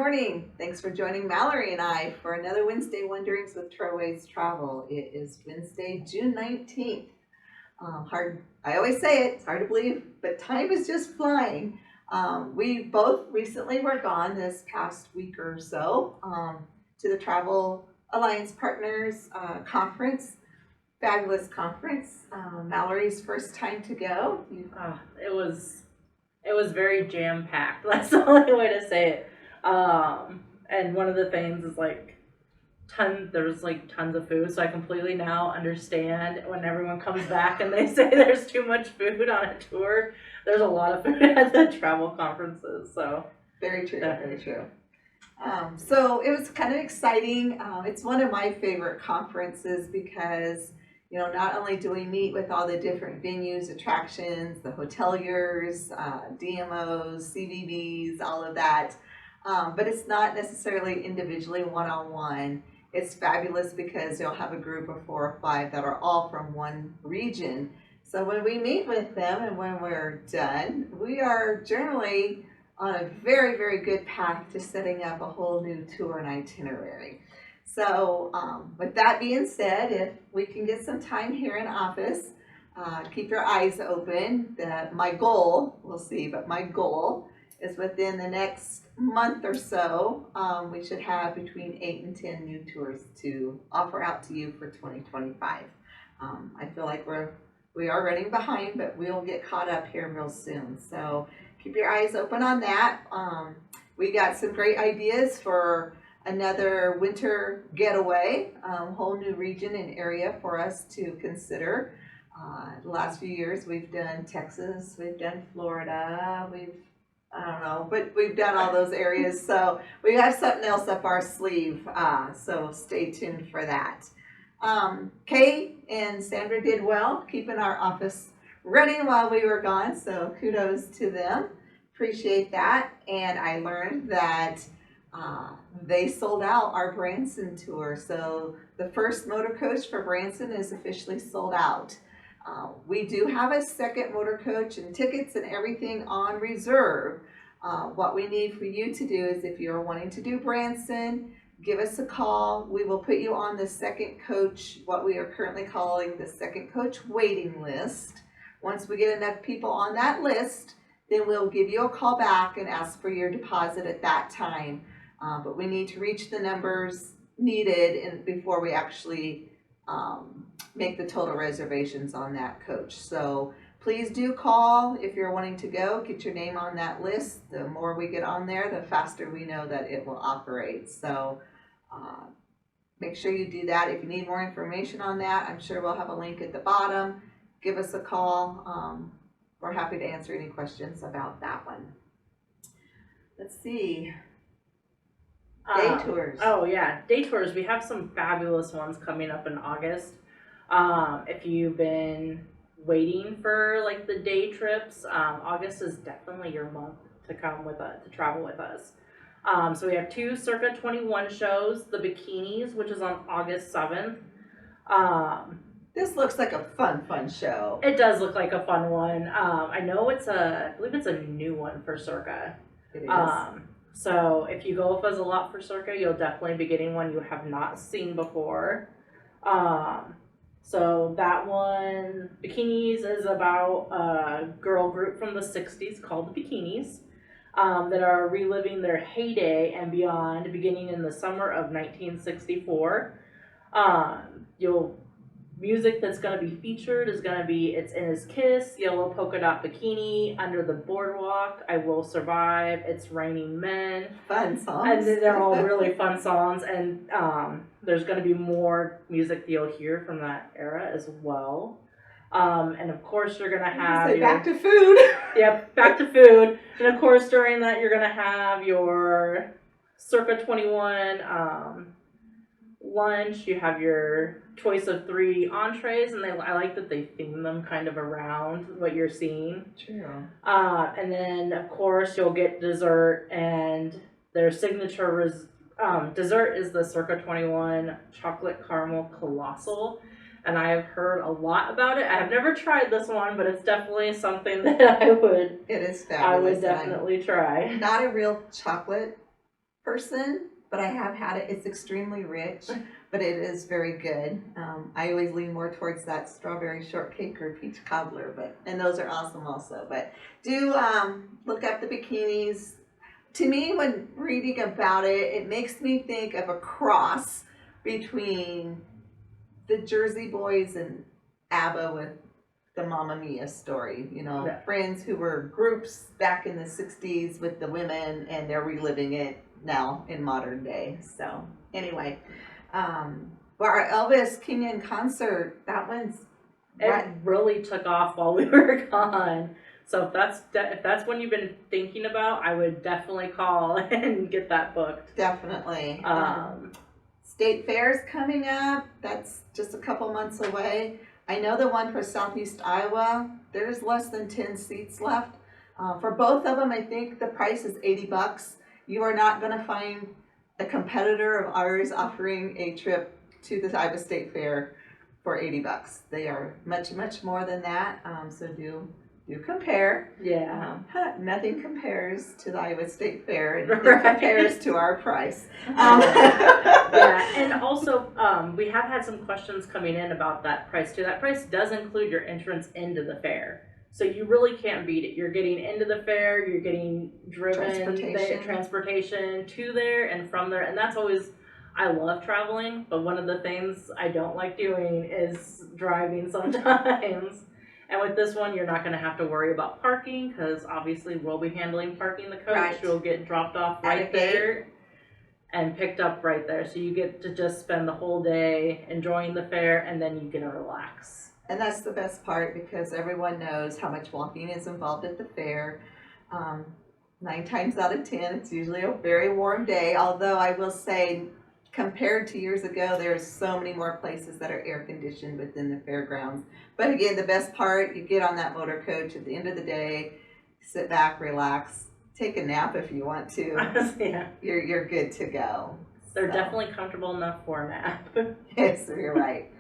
morning. Thanks for joining Mallory and I for another Wednesday Wonderings with Troyways Travel. It is Wednesday, June 19th. I always say it's hard to believe, but time is just flying. We both recently were gone this past week or so to the Travel Alliance Partners conference. Fabulous conference. Mallory's first time to go. It was very jam packed. That's the only way to say it. And one of the things is there was tons of food, so I completely now understand when everyone comes back and they say there's too much food on a tour. There's a lot of food at the travel conferences, so. Very true, very true. So it was kind of exciting. It's one of my favorite conferences because, not only do we meet with all the different venues, attractions, the hoteliers, DMOs, CVBs, all of that, but it's not necessarily individually one-on-one. It's fabulous because you'll have a group of 4 or 5 that are all from one region. So when we meet with them and when we're done, we are generally on a very, very good path to setting up a whole new tour and itinerary. So with that being said, if we can get some time here in office, keep your eyes open. My goal, we'll see, but my goal is within the next month or so, we should have between 8 and 10 new tours to offer out to you for 2025. I feel like we are running behind, but we'll get caught up here real soon. So keep your eyes open on that. We got some great ideas for another winter getaway, whole new region and area for us to consider. The last few years we've done Texas, we've done Florida, I don't know, but we've done all those areas. So we have something else up our sleeve. So stay tuned for that. Kate and Sandra did well keeping our office running while we were gone. So kudos to them. Appreciate that. And I learned that they sold out our Branson tour. So the first motor coach for Branson is officially sold out. We do have a second motor coach and tickets and everything on reserve. What we need for you to do is if you're wanting to do Branson, give us a call. We will put you on the second coach, what we are currently calling the second coach waiting list. Once we get enough people on that list, then we'll give you a call back and ask for your deposit at that time. But we need to reach the numbers needed before we actually make the total reservations on that coach. So please do call if you're wanting to go. Get your name on that list. The more we get on there, the faster we know that it will operate. So make sure you do that. If you need more information on that, I'm sure we'll have a link at the bottom. Give us a call. We're happy to answer any questions about that one. Let's see. Day tours. Oh yeah, day tours. We have some fabulous ones coming up in August. If you've been waiting for the day trips, August is definitely your month to come with us, to travel with us. So we have 2 Circa 21 shows, the Bikinis, which is on August 7th. This looks like a fun show. It does look like a fun one. I believe it's a new one for Circa. It is. So if you go with us a lot for Circa, you'll definitely be getting one you have not seen before. So that one, Bikinis, is about a girl group from the 60s called the Bikinis that are reliving their heyday and beyond, beginning in the summer of 1964. Music that's going to be featured is going to be It's in His Kiss, Yellow Polka Dot Bikini, Under the Boardwalk, I Will Survive, It's Raining Men. Fun songs. And they're all really fun songs. And there's going to be more music that you'll hear from that era as well. And of course, you're going to have back to food. Yep, back to food. And of course, during that, you're going to have your Circa 21 lunch. You have your choice of 3 entrees, and I like that they theme them kind of around what you're seeing. True. And then of course you'll get dessert, and their signature dessert is the Circa 21 chocolate caramel colossal. And I have heard a lot about it. I have never tried this one, but it's definitely something that It is fabulous. I would definitely try. Not a real chocolate person, but I have had it. It's extremely rich, but it is very good. I always lean more towards that strawberry shortcake or peach cobbler, and those are awesome also. But do look up the bikinis. To me, when reading about it, it makes me think of a cross between the Jersey Boys and ABBA with the Mamma Mia story. Yeah. Friends who were groups back in the 60s with the women, and they're reliving it now in modern day. So anyway, but our Elvis Kenyon concert, that one's It really took off while we were gone. So if that's one you've been thinking about, I would definitely call and get that booked. definitely. Um, State Fair's coming up. That's just a couple months away. I know the one for Southeast Iowa, there's less than 10 seats left. For both of them, I think the price is $80. You are not going to find a competitor of ours offering a trip to the Iowa State Fair for $80. They are much, much more than that. So do compare. yeah. Nothing compares to the Iowa State Fair, and nothing Right. compares to our price. Yeah, and also we have had some questions coming in about that price too. That price does include your entrance into the fair, so you really can't beat it. You're getting into the fair, you're getting driven transportation to there and from there, and that's always. I love traveling, but one of the things I don't like doing is driving sometimes. And with this one, you're not going to have to worry about parking because obviously we'll be handling parking the coach. Right. You'll get dropped off right there and picked up right there. So you get to just spend the whole day enjoying the fair, and then you get to relax. And that's the best part because everyone knows how much walking is involved at the fair. 9 times out of 10, it's usually a very warm day. Although I will say, compared to years ago, there's so many more places that are air conditioned within the fairgrounds. But again, the best part, you get on that motor coach at the end of the day, sit back, relax, take a nap if you want to. Yeah. You're good to go. They're definitely comfortable enough for a nap. Yes, you're right.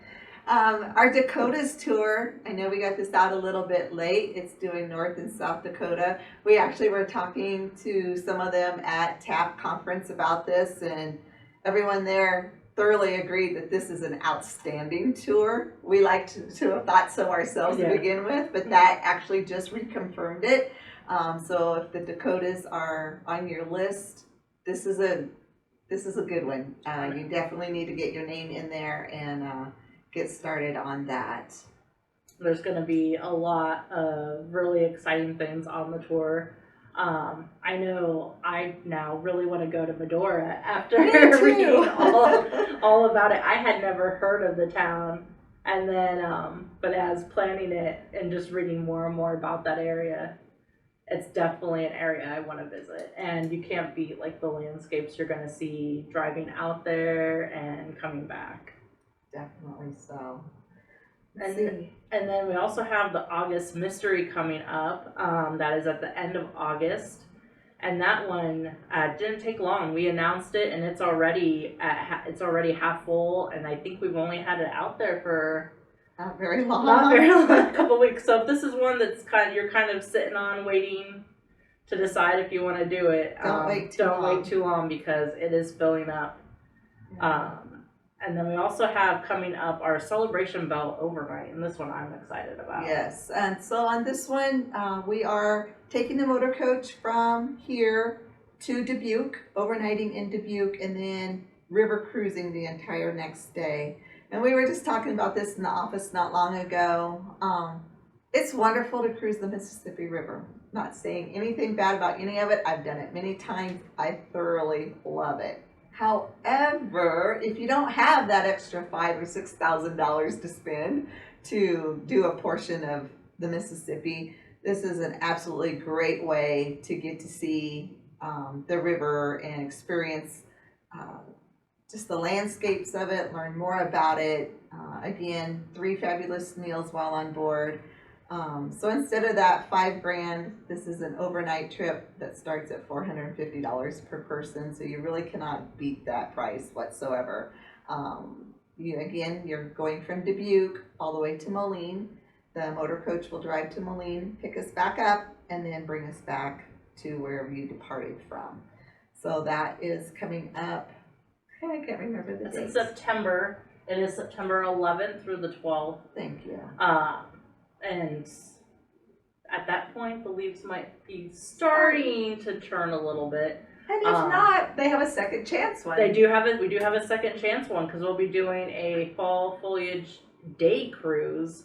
Our Dakotas tour, I know we got this out a little bit late. It's doing North and South Dakota. We actually were talking to some of them at TAP conference about this, and everyone there thoroughly agreed that this is an outstanding tour. We like to have thought so ourselves to begin with, but that actually just reconfirmed it. So if the Dakotas are on your list, this is a good one. You definitely need to get your name in there and get started on that. There's going to be a lot of really exciting things on the tour. I know I now really want to go to Medora after reading all about it. I had never heard of the town, and then but as planning it and just reading more and more about that area, it's definitely an area I want to visit. And you can't beat like the landscapes you're going to see driving out there and coming back. Definitely so. And then we also have the August Mystery coming up. That is at the end of August, and that one didn't take long. We announced it, and it's already half full. And I think we've only had it out there for not very long, a couple weeks. So if this is one that's you're kind of sitting on waiting to decide if you want to do it, don't wait too long because it is filling up. Yeah. And then we also have coming up our Celebration Bell overnight, and this one I'm excited about. Yes, and so on this one, we are taking the motor coach from here to Dubuque, overnighting in Dubuque, and then river cruising the entire next day. And we were just talking about this in the office not long ago. It's wonderful to cruise the Mississippi River. Not saying anything bad about any of it. I've done it many times. I thoroughly love it. However, if you don't have that extra $5,000 or $6,000 to spend to do a portion of the Mississippi, this is an absolutely great way to get to see the river and experience just the landscapes of it, learn more about it. Again, 3 fabulous meals while on board. So instead of that $5,000, this is an overnight trip that starts at $450 per person. So you really cannot beat that price whatsoever. You're going from Dubuque all the way to Moline. The motor coach will drive to Moline, pick us back up, and then bring us back to wherever you departed from. So that is coming up, I can't remember the It's in dates. September. It is September 11th through the 12th. Thank you. And at that point, the leaves might be starting to turn a little bit. And if not, they have a second chance one. We do have a second chance one because we'll be doing a fall foliage day cruise.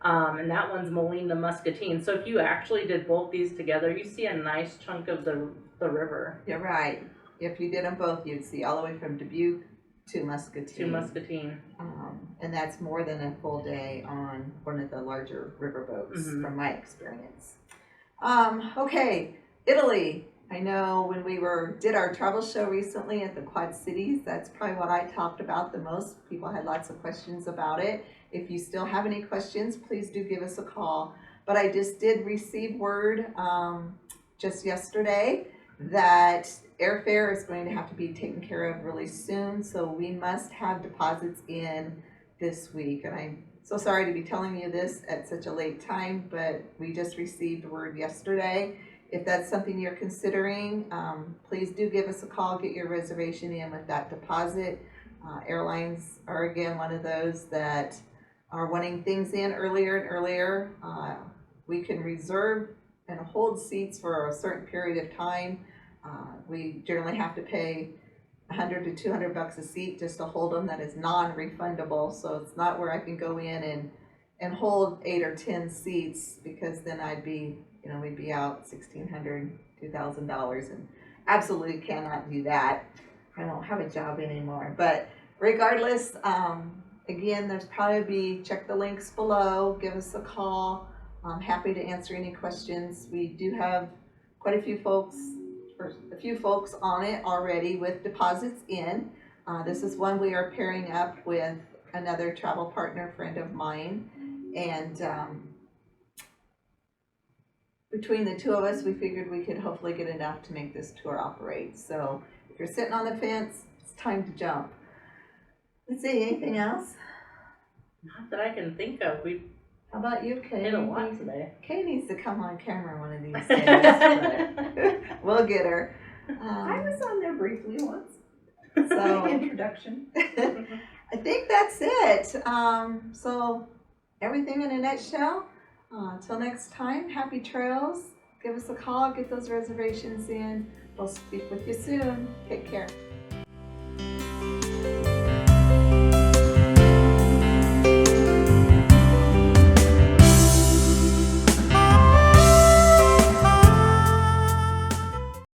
And that one's Moline to Muscatine. So if you actually did both these together, you see a nice chunk of the river. You're right. If you did them both, you'd see all the way from Dubuque to Muscatine. And that's more than a full day on one of the larger river boats, from my experience. Okay, Italy. I know when we did our travel show recently at the Quad Cities, that's probably what I talked about the most. People had lots of questions about it. If you still have any questions, please do give us a call. But I just did receive word just yesterday that airfare is going to have to be taken care of really soon, so we must have deposits in this week. And I'm so sorry to be telling you this at such a late time, but we just received word yesterday. If that's something you're considering, please do give us a call, get your reservation in with that deposit. Airlines are again one of those that are wanting things in earlier and earlier. We can reserve and hold seats for a certain period of time. We generally have to pay $100 to $200 a seat just to hold them. That is non-refundable, so it's not where I can go in and hold 8 or 10 seats, because then we'd be out $1,600, $2,000, and absolutely cannot do that. I don't have a job anymore. But regardless, again, there's probably check the links below, give us a call. I'm happy to answer any questions. We do have quite a few folks on it already with deposits in. This is one we are pairing up with another travel partner friend of mine, and between the two of us, we figured we could hopefully get enough to make this tour operate. So if you're sitting on the fence, it's time to jump. Let's see, anything else? Not that I can think of. We How about you, Kay? did a lot today. Kay needs to come on camera one of these days. But we'll get her. I was on there briefly once. So Introduction. I think that's it. So everything in a nutshell. Until next time, happy trails. Give us a call, get those reservations in. We'll speak with you soon. Take care.